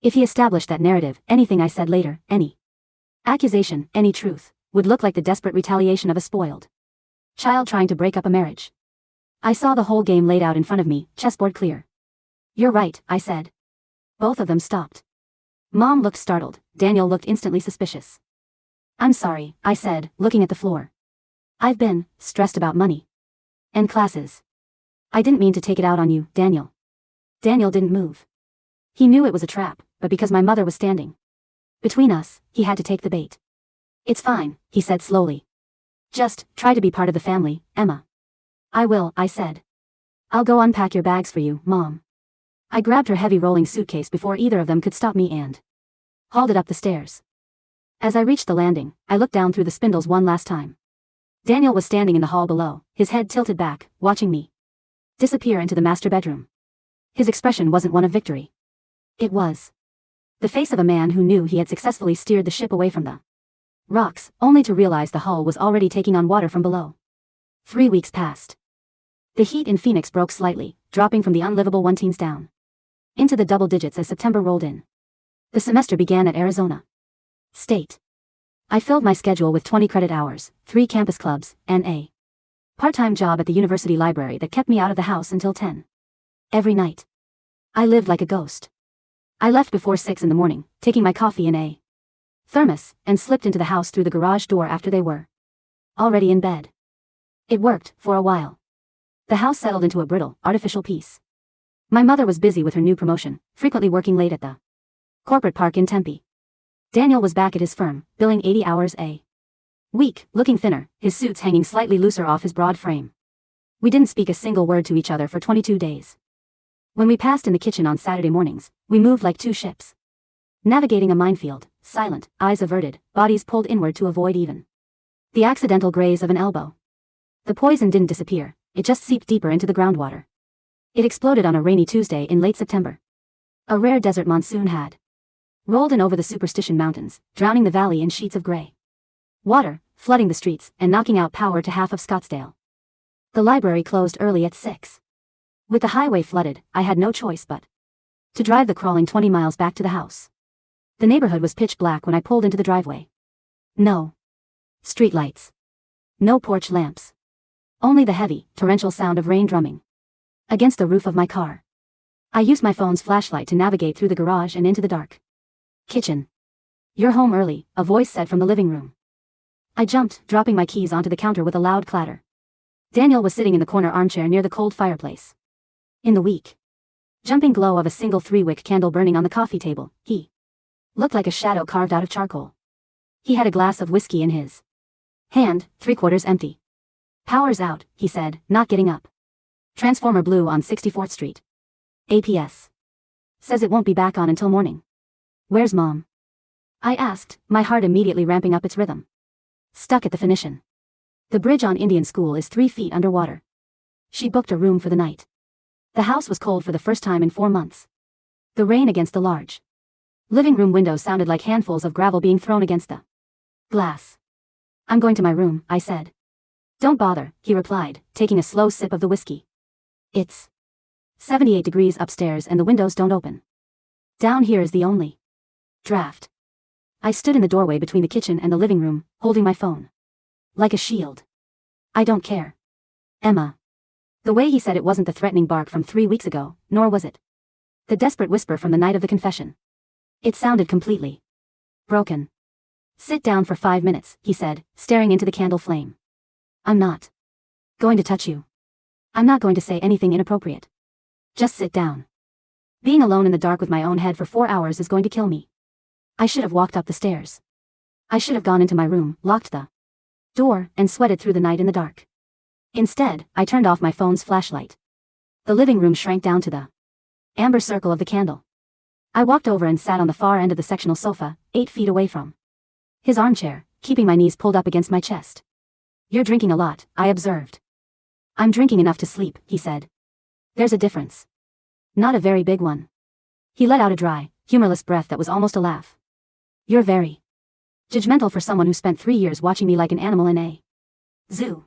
If he established that narrative, anything I said later, any accusation, any truth, would look like the desperate retaliation of a spoiled child trying to break up a marriage. I saw the whole game laid out in front of me, chessboard clear. You're right, I said. Both of them stopped. Mom looked startled, Daniel looked instantly suspicious. I'm sorry, I said, looking at the floor. I've been stressed about money and classes. I didn't mean to take it out on you, Daniel. Daniel didn't move. He knew it was a trap, but because my mother was standing between us, he had to take the bait. It's fine, he said slowly. Just try to be part of the family, Emma. I will, I said. I'll go unpack your bags for you, Mom. I grabbed her heavy rolling suitcase before either of them could stop me and hauled it up the stairs. As I reached the landing, I looked down through the spindles one last time. Daniel was standing in the hall below, his head tilted back, watching me disappear into the master bedroom. His expression wasn't one of victory. It was the face of a man who knew he had successfully steered the ship away from the rocks, only to realize the hull was already taking on water from below. 3 weeks passed. The heat in Phoenix broke slightly, dropping from the unlivable 1 teens down into the double digits as September rolled in. The semester began at Arizona State. I filled my schedule with 20 credit hours, 3 campus clubs, and a part-time job at the university library that kept me out of the house until 10 every night. I lived like a ghost. I left before 6 in the morning, taking my coffee in a thermos, and slipped into the house through the garage door after they were already in bed. It worked, for a while. The house settled into a brittle, artificial peace. My mother was busy with her new promotion, frequently working late at the corporate park in Tempe. Daniel was back at his firm, billing 80 hours a Weak, looking thinner, his suits hanging slightly looser off his broad frame. We didn't speak a single word to each other for 22 days. When we passed in the kitchen on Saturday mornings, we moved like two ships. Navigating a minefield, silent, eyes averted, bodies pulled inward to avoid even the accidental graze of an elbow. The poison didn't disappear, it just seeped deeper into the groundwater. It exploded on a rainy Tuesday in late September. A rare desert monsoon had rolled in over the Superstition Mountains, drowning the valley in sheets of gray water, flooding the streets, and knocking out power to half of Scottsdale. The library closed early at 6. With the highway flooded, I had no choice but to drive the crawling 20 miles back to the house. The neighborhood was pitch black when I pulled into the driveway. No street lights. No porch lamps. Only the heavy, torrential sound of rain drumming against the roof of my car. I used my phone's flashlight to navigate through the garage and into the dark kitchen. "You're home early," a voice said from the living room. I jumped, dropping my keys onto the counter with a loud clatter. Daniel was sitting in the corner armchair near the cold fireplace. In the weak, jumping glow of a single 3-wick candle burning on the coffee table, he looked like a shadow carved out of charcoal. He had a glass of whiskey in his hand, 3/4 empty. "Power's out," he said, not getting up. "Transformer blew on 64th Street. APS says it won't be back on until morning." "Where's Mom?" I asked, my heart immediately ramping up its rhythm. "Stuck at the Phoenician. The bridge on Indian School is 3 feet underwater. She booked a room for the night." The house was cold for the first time in 4 months. The rain against the large living room window sounded like handfuls of gravel being thrown against the glass. "I'm going to my room," I said. "Don't bother," he replied, taking a slow sip of the whiskey. "It's 78 degrees upstairs and the windows don't open. Down here is the only draft." I stood in the doorway between the kitchen and the living room, holding my phone like a shield. "I don't care, Emma." The way he said it wasn't the threatening bark from 3 weeks ago, nor was it the desperate whisper from the night of the confession. It sounded completely broken. "Sit down for 5 minutes," he said, staring into the candle flame. "I'm not going to touch you. I'm not going to say anything inappropriate. Just sit down. Being alone in the dark with my own head for 4 hours is going to kill me. I should have walked up the stairs. I should have gone into my room, locked the door, and sweated through the night in the dark. Instead, I turned off my phone's flashlight. The living room shrank down to the amber circle of the candle. I walked over and sat on the far end of the sectional sofa, 8 feet away from his armchair, keeping my knees pulled up against my chest. "You're drinking a lot," I observed. "I'm drinking enough to sleep," he said. "There's a difference. Not a very big one." He let out a dry, humorless breath that was almost a laugh. "You're very judgmental for someone who spent 3 years watching me like an animal in a zoo.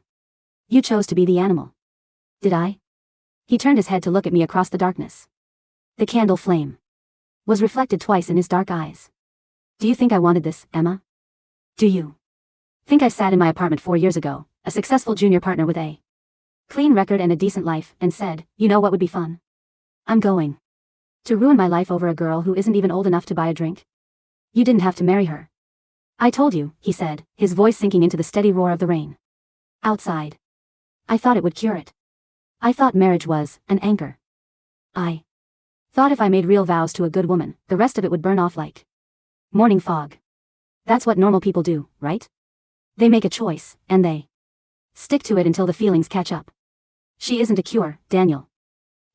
You chose to be the animal." "Did I?" He turned his head to look at me across the darkness. The candle flame was reflected twice in his dark eyes. "Do you think I wanted this, Emma? Do you think I sat in my apartment 4 years ago, a successful junior partner with a clean record and a decent life, and said, you know what would be fun? I'm going to ruin my life over a girl who isn't even old enough to buy a drink? You didn't have to marry her." "I told you," he said, his voice sinking into the steady roar of the rain outside. "I thought it would cure it. I thought marriage was an anchor. I thought if I made real vows to a good woman, the rest of it would burn off like morning fog. That's what normal people do, right? They make a choice, and they stick to it until the feelings catch up. She isn't a cure, Daniel.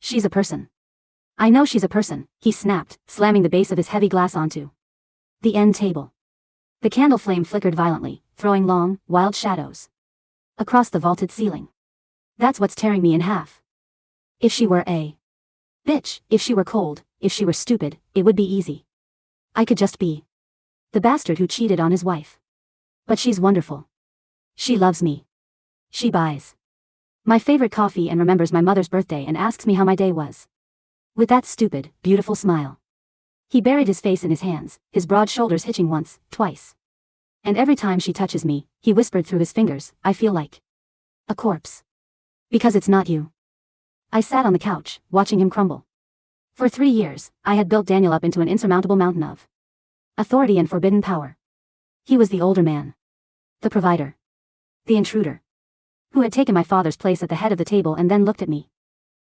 She's a person." "I know she's a person," he snapped, slamming the base of his heavy glass onto the end table. The candle flame flickered violently, throwing long, wild shadows across the vaulted ceiling. "That's what's tearing me in half. If she were a bitch, if she were cold, if she were stupid, it would be easy. I could just be the bastard who cheated on his wife. But she's wonderful. She loves me. She buys my favorite coffee and remembers my mother's birthday and asks me how my day was. With that stupid, beautiful smile." He buried his face in his hands, his broad shoulders hitching once, twice. "And every time she touches me," he whispered through his fingers, "I feel like a corpse. Because it's not you." I sat on the couch, watching him crumble. For 3 years, I had built Daniel up into an insurmountable mountain of authority and forbidden power. He was the older man, the provider, the intruder, who had taken my father's place at the head of the table and then looked at me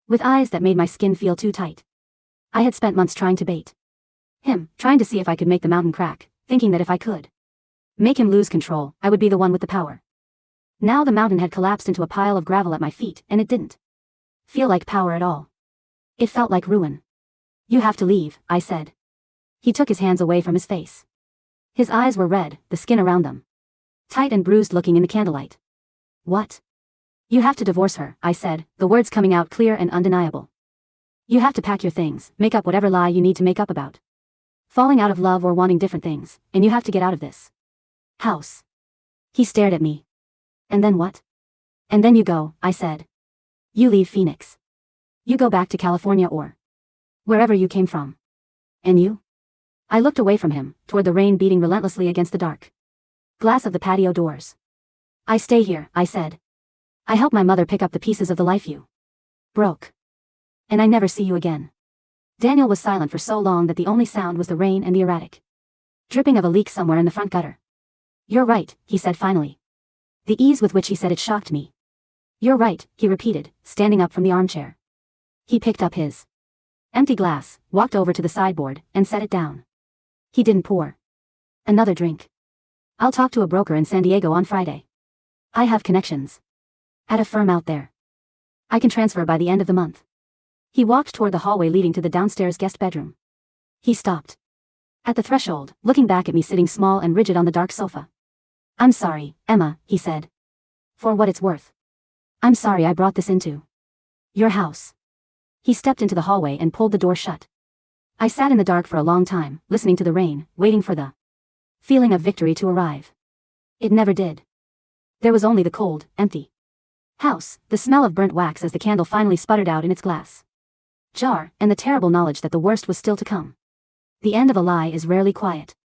with eyes that made my skin feel too tight. I had spent months trying to bait him, trying to see if I could make the mountain crack, thinking that if I could Make him lose control, I would be the one with the power. Now the mountain had collapsed into a pile of gravel at my feet, and it didn't feel like power at all. It felt like ruin. You have to leave, I said. He took his hands away from his face. His eyes were red, the skin around them tight and bruised looking in the candlelight. What? You have to divorce her, I said, the words coming out clear and undeniable. You have to pack your things, make up whatever lie you need to make up about falling out of love or wanting different things, and you have to get out of this house. He stared at me. And then what? And then you go, I said. You leave Phoenix. You go back to California or wherever you came from. And you? I looked away from him, toward the rain beating relentlessly against the dark glass of the patio doors. I stay here, I said. I help my mother pick up the pieces of the life you broke. And I never see you again. Daniel was silent for so long that the only sound was the rain and the erratic dripping of a leak somewhere in the front gutter. You're right, he said finally. The ease with which he said it shocked me. You're right, he repeated, standing up from the armchair. He picked up his empty glass, walked over to the sideboard, and set it down. He didn't pour another drink. I'll talk to a broker in San Diego on Friday. I have connections at a firm out there. I can transfer by the end of the month. He walked toward the hallway leading to the downstairs guest bedroom. He stopped at the threshold, looking back at me sitting small and rigid on the dark sofa. I'm sorry, Emma, he said. For what it's worth. I'm sorry I brought this into your house. He stepped into the hallway and pulled the door shut. I sat in the dark for a long time, listening to the rain, waiting for the feeling of victory to arrive. It never did. There was only the cold, empty house, the smell of burnt wax as the candle finally sputtered out in its glass jar, and the terrible knowledge that the worst was still to come. The end of a lie is rarely quiet.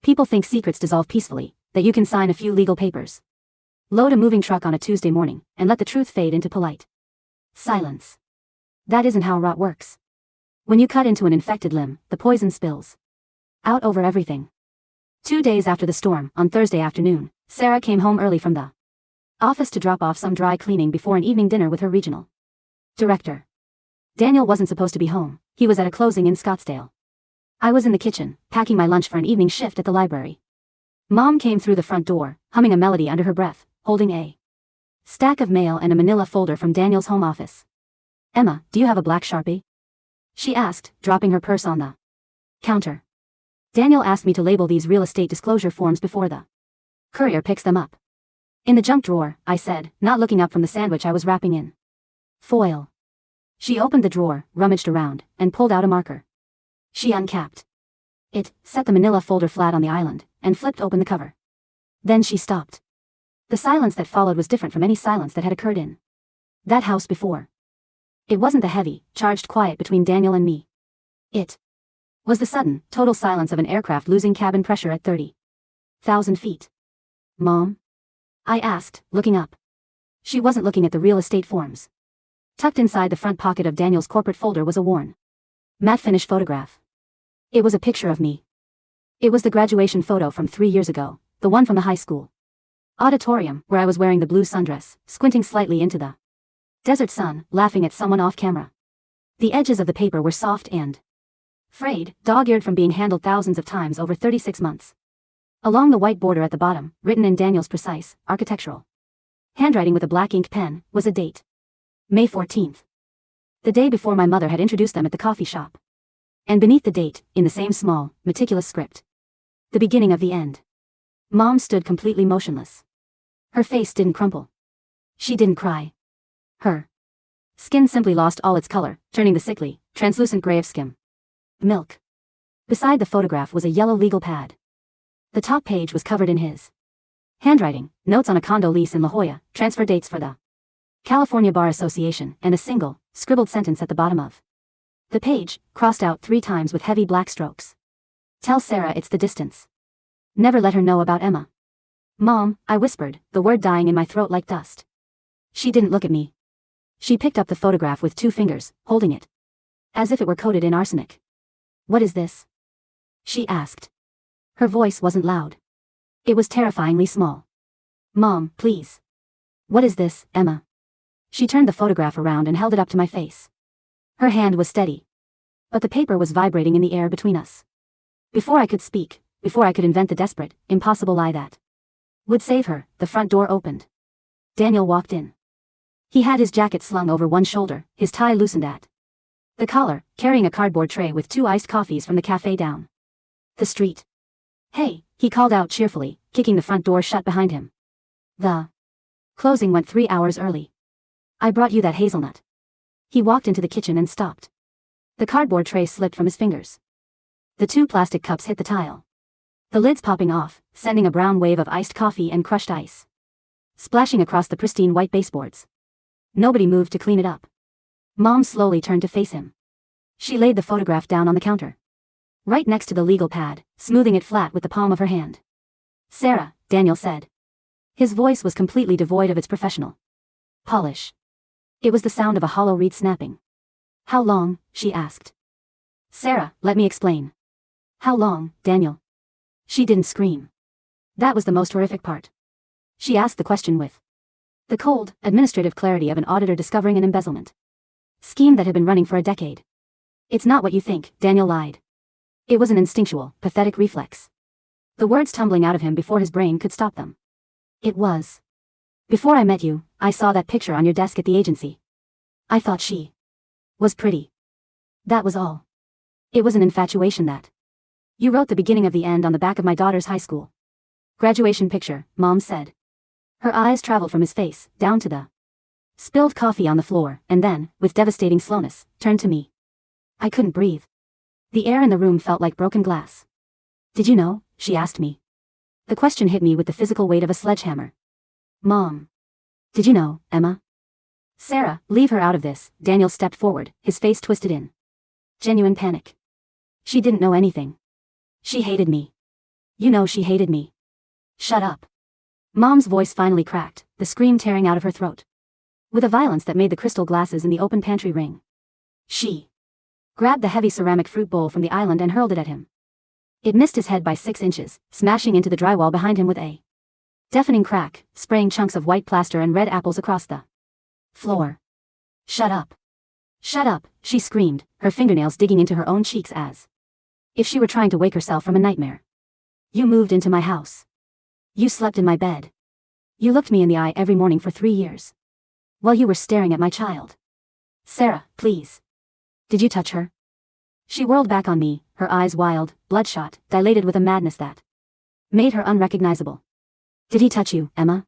People think secrets dissolve peacefully, that you can sign a few legal papers, load a moving truck on a Tuesday morning, and let the truth fade into polite silence. That isn't how rot works. When you cut into an infected limb, the poison spills out over everything. 2 days after the storm, on Thursday afternoon, Sarah came home early from the office to drop off some dry cleaning before an evening dinner with her regional director. Daniel wasn't supposed to be home, he was at a closing in Scottsdale. I was in the kitchen, packing my lunch for an evening shift at the library. Mom came through the front door, humming a melody under her breath, holding a stack of mail and a manila folder from Daniel's home office. Emma, do you have a black Sharpie? She asked, dropping her purse on the counter. Daniel asked me to label these real estate disclosure forms before the courier picks them up. In the junk drawer, I said, not looking up from the sandwich I was wrapping in foil. She opened the drawer, rummaged around, and pulled out a marker. She uncapped it, set the manila folder flat on the island, and flipped open the cover. Then she stopped. The silence that followed was different from any silence that had occurred in that house before. It wasn't the heavy, charged quiet between Daniel and me. It was the sudden, total silence of an aircraft losing cabin pressure at 30,000 feet. Mom? I asked, looking up. She wasn't looking at the real estate forms. Tucked inside the front pocket of Daniel's corporate folder was a worn, matte finish photograph. It was a picture of me. It was the graduation photo from 3 years ago, the one from the high school auditorium, where I was wearing the blue sundress, squinting slightly into the desert sun, laughing at someone off camera. The edges of the paper were soft and frayed, dog-eared from being handled thousands of times over 36 months. Along the white border at the bottom, written in Daniel's precise, architectural handwriting with a black ink pen, was a date. May 14th. The day before my mother had introduced them at the coffee shop. And beneath the date, in the same small, meticulous script, the beginning of the end. Mom stood completely motionless. Her face didn't crumple. She didn't cry. Her skin simply lost all its color, turning the sickly, translucent gray of skim milk. Beside the photograph was a yellow legal pad. The top page was covered in his handwriting, notes on a condo lease in La Jolla, transfer dates for the California Bar Association, and a single, scribbled sentence at the bottom of the page, crossed out 3 times with heavy black strokes. Tell Sarah it's the distance. Never let her know about Emma. Mom, I whispered, the word dying in my throat like dust. She didn't look at me. She picked up the photograph with 2 fingers, holding it as if it were coated in arsenic. What is this? She asked. Her voice wasn't loud. It was terrifyingly small. Mom, please. What is this, Emma? She turned the photograph around and held it up to my face. Her hand was steady. But the paper was vibrating in the air between us. Before I could speak, before I could invent the desperate, impossible lie that would save her, the front door opened. Daniel walked in. He had his jacket slung over one shoulder, his tie loosened at the collar, carrying a cardboard tray with 2 iced coffees from the cafe down the street. "Hey," he called out cheerfully, kicking the front door shut behind him. "The closing went 3 hours early. I brought you that hazelnut." He walked into the kitchen and stopped. The cardboard tray slipped from his fingers. The 2 plastic cups hit the tile, the lids popping off, sending a brown wave of iced coffee and crushed ice splashing across the pristine white baseboards. Nobody moved to clean it up. Mom slowly turned to face him. She laid the photograph down on the counter, right next to the legal pad, smoothing it flat with the palm of her hand. "Sarah," Daniel said. His voice was completely devoid of its professional polish. It was the sound of a hollow reed snapping. "How long?" she asked. "Sarah, let me explain." "How long, Daniel?" She didn't scream. That was the most horrific part. She asked the question with the cold, administrative clarity of an auditor discovering an embezzlement scheme that had been running for a decade. "It's not what you think," Daniel lied. It was an instinctual, pathetic reflex, the words tumbling out of him before his brain could stop them. "It was. Before I met you, I saw that picture on your desk at the agency. I thought she was pretty. That was all. It was an infatuation that you wrote the beginning of the end on the back of my daughter's high school graduation picture," Mom said. Her eyes traveled from his face, down to the spilled coffee on the floor, and then, with devastating slowness, turned to me. I couldn't breathe. The air in the room felt like broken glass. "Did you know?" she asked me. The question hit me with the physical weight of a sledgehammer. "Mom. Did you know, Emma?" "Sarah, leave her out of this." Daniel stepped forward, his face twisted in genuine panic. "She didn't know anything. She hated me. You know she hated me." "Shut up." Mom's voice finally cracked, the scream tearing out of her throat with a violence that made the crystal glasses in the open pantry ring. She grabbed the heavy ceramic fruit bowl from the island and hurled it at him. It missed his head by 6 inches, smashing into the drywall behind him with a deafening crack, spraying chunks of white plaster and red apples across the floor. "Shut up. Shut up," she screamed, her fingernails digging into her own cheeks as if she were trying to wake herself from a nightmare. "You moved into my house. You slept in my bed. You looked me in the eye every morning for 3 years. While you were staring at my child. Sarah, please. Did you touch her?" She whirled back on me, her eyes wild, bloodshot, dilated with a madness that made her unrecognizable. "Did he touch you, Emma?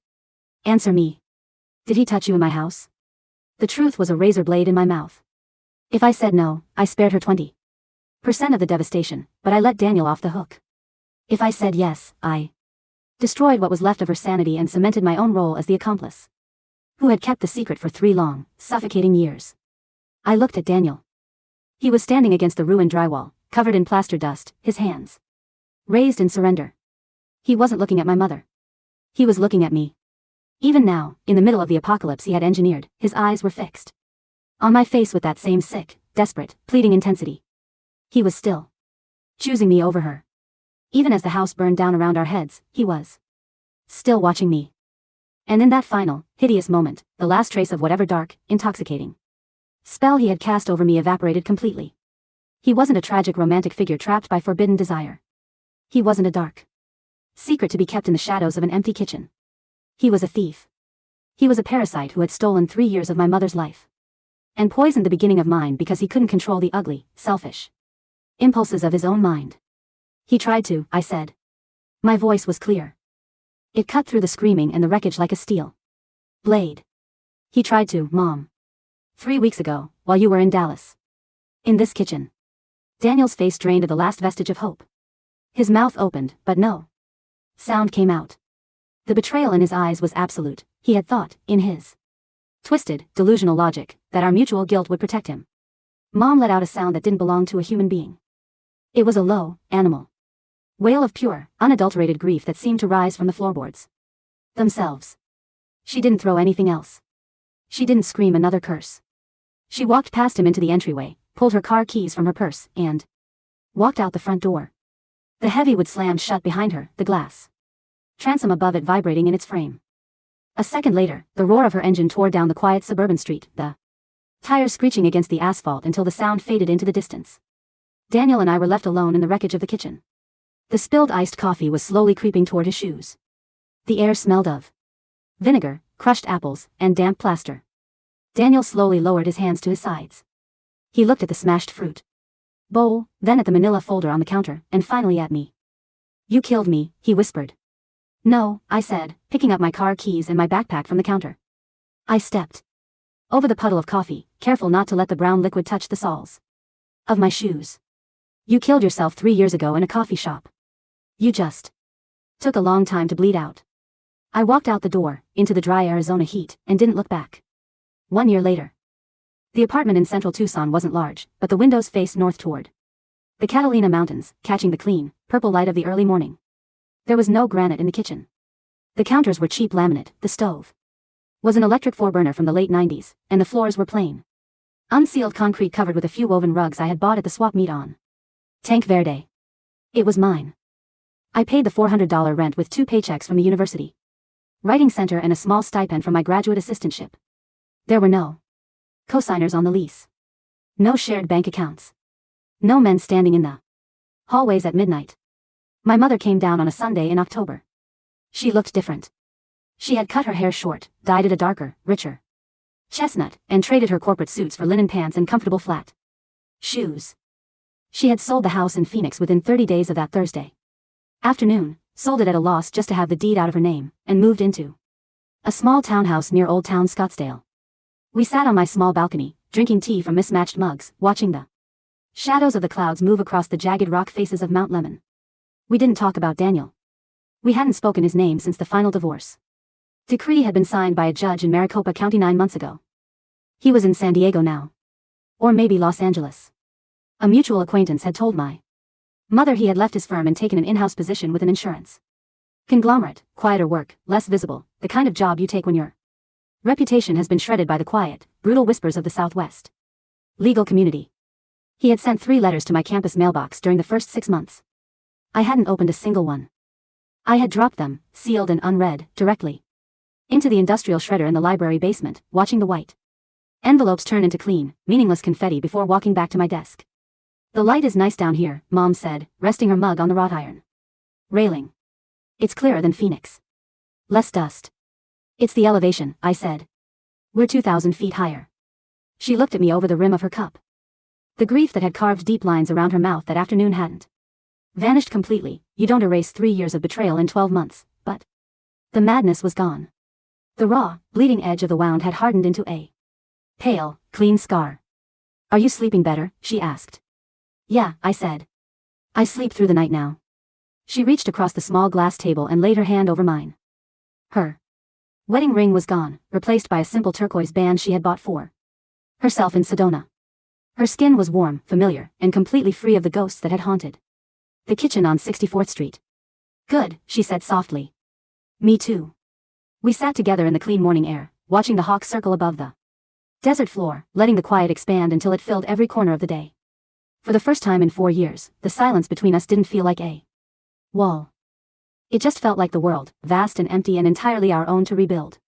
Answer me. Did he touch you in my house?" The truth was a razor blade in my mouth. If I said no, I spared her 20% of the devastation, but I let Daniel off the hook. If I said yes, I destroyed what was left of her sanity and cemented my own role as the accomplice who had kept the secret for 3 long, suffocating years. I looked at Daniel. He was standing against the ruined drywall, covered in plaster dust, his hands raised in surrender. He wasn't looking at my mother. He was looking at me. Even now, in the middle of the apocalypse he had engineered, his eyes were fixed on my face with that same sick, desperate, pleading intensity. He was still choosing me over her. Even as the house burned down around our heads, he was still watching me. And in that final, hideous moment, the last trace of whatever dark, intoxicating spell he had cast over me evaporated completely. He wasn't a tragic romantic figure trapped by forbidden desire. He wasn't a dark secret to be kept in the shadows of an empty kitchen. He was a thief. He was a parasite who had stolen 3 years of my mother's life and poisoned the beginning of mine because he couldn't control the ugly, selfish impulses of his own mind. "He tried to," I said. My voice was clear. It cut through the screaming and the wreckage like a steel blade. "He tried to, Mom. 3 weeks ago, while you were in Dallas. In this kitchen." Daniel's face drained of the last vestige of hope. His mouth opened, but no sound came out. The betrayal in his eyes was absolute. He had thought, in his twisted, delusional logic, that our mutual guilt would protect him. Mom let out a sound that didn't belong to a human being. It was a low, animal wail of pure, unadulterated grief that seemed to rise from the floorboards themselves. She didn't throw anything else. She didn't scream another curse. She walked past him into the entryway, pulled her car keys from her purse, and walked out the front door. The heavy wood slammed shut behind her, the glass transom above it vibrating in its frame. A second later, the roar of her engine tore down the quiet suburban street, the tires screeching against the asphalt until the sound faded into the distance. Daniel and I were left alone in the wreckage of the kitchen. The spilled iced coffee was slowly creeping toward his shoes. The air smelled of vinegar, crushed apples, and damp plaster. Daniel slowly lowered his hands to his sides. He looked at the smashed fruit bowl, then at the manila folder on the counter, and finally at me. "You killed me," he whispered. "No," I said, picking up my car keys and my backpack from the counter. I stepped over the puddle of coffee, careful not to let the brown liquid touch the soles of my shoes. "You killed yourself 3 years ago in a coffee shop. You just took a long time to bleed out." I walked out the door, into the dry Arizona heat, and didn't look back. 1 year later. The apartment in central Tucson wasn't large, but the windows faced north toward the Catalina Mountains, catching the clean, purple light of the early morning. There was no granite in the kitchen. The counters were cheap laminate, the stove was an electric 4-burner from the late 90s, and the floors were plain unsealed concrete covered with a few woven rugs I had bought at the swap meet on Tanque Verde. It was mine. I paid the $400 rent with 2 paychecks from the university writing center and a small stipend from my graduate assistantship. There were no co-signers on the lease. No shared bank accounts. No men standing in the hallways at midnight. My mother came down on a Sunday in October. She looked different. She had cut her hair short, dyed it a darker, richer chestnut, and traded her corporate suits for linen pants and comfortable flat shoes. She had sold the house in Phoenix within 30 days of that Thursday afternoon, sold it at a loss just to have the deed out of her name, and moved into a small townhouse near Old Town Scottsdale. We sat on my small balcony, drinking tea from mismatched mugs, watching the shadows of the clouds move across the jagged rock faces of Mount Lemmon. We didn't talk about Daniel. We hadn't spoken his name since the final divorce decree had been signed by a judge in Maricopa County 9 months ago. He was in San Diego now. Or maybe Los Angeles. A mutual acquaintance had told my mother he had left his firm and taken an in-house position with an insurance conglomerate, quieter work, less visible, the kind of job you take when your reputation has been shredded by the quiet, brutal whispers of the Southwest legal community. He had sent 3 letters to my campus mailbox during the first 6 months. I hadn't opened a single one. I had dropped them, sealed and unread, directly into the industrial shredder in the library basement, watching the white envelopes turn into clean, meaningless confetti before walking back to my desk. "The light is nice down here," Mom said, resting her mug on the wrought iron railing. "It's clearer than Phoenix. Less dust." "It's the elevation," I said. "We're 2,000 feet higher." She looked at me over the rim of her cup. The grief that had carved deep lines around her mouth that afternoon hadn't vanished completely. You don't erase 3 years of betrayal in 12 months, but the madness was gone. The raw, bleeding edge of the wound had hardened into a pale, clean scar. "Are you sleeping better?" she asked. "Yeah," I said. "I sleep through the night now." She reached across the small glass table and laid her hand over mine. Her wedding ring was gone, replaced by a simple turquoise band she had bought for herself in Sedona. Her skin was warm, familiar, and completely free of the ghosts that had haunted the kitchen on 64th Street. "Good," she said softly. "Me too." We sat together in the clean morning air, watching the hawks circle above the desert floor, letting the quiet expand until it filled every corner of the day. For the first time in 4 years, the silence between us didn't feel like a wall. It just felt like the world, vast and empty and entirely our own to rebuild.